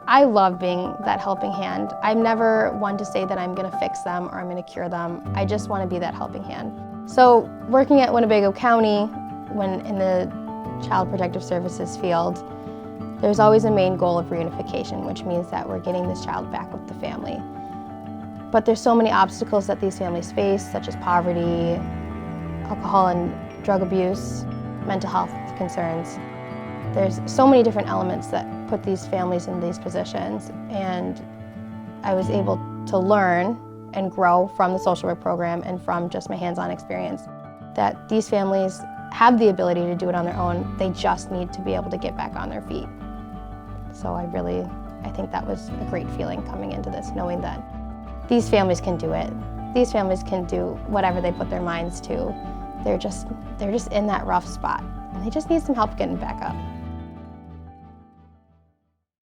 I love being that helping hand. I'm never one to say that I'm going to fix them or I'm going to cure them. I just want to be that helping hand. So working at Winnebago County, when in the Child Protective Services field, there's always a main goal of reunification, which means that we're getting this child back with the family. But there's so many obstacles that these families face, such as poverty, alcohol and drug abuse, mental health concerns. There's so many different elements that put these families in these positions, and I was able to learn and grow from the social work program and from just my hands-on experience that these families have the ability to do it on their own. They just need to be able to get back on their feet. So I think that was a great feeling coming into this, knowing that these families can do it. These families can do whatever they put their minds to. They're just in that rough spot, and they just need some help getting back up.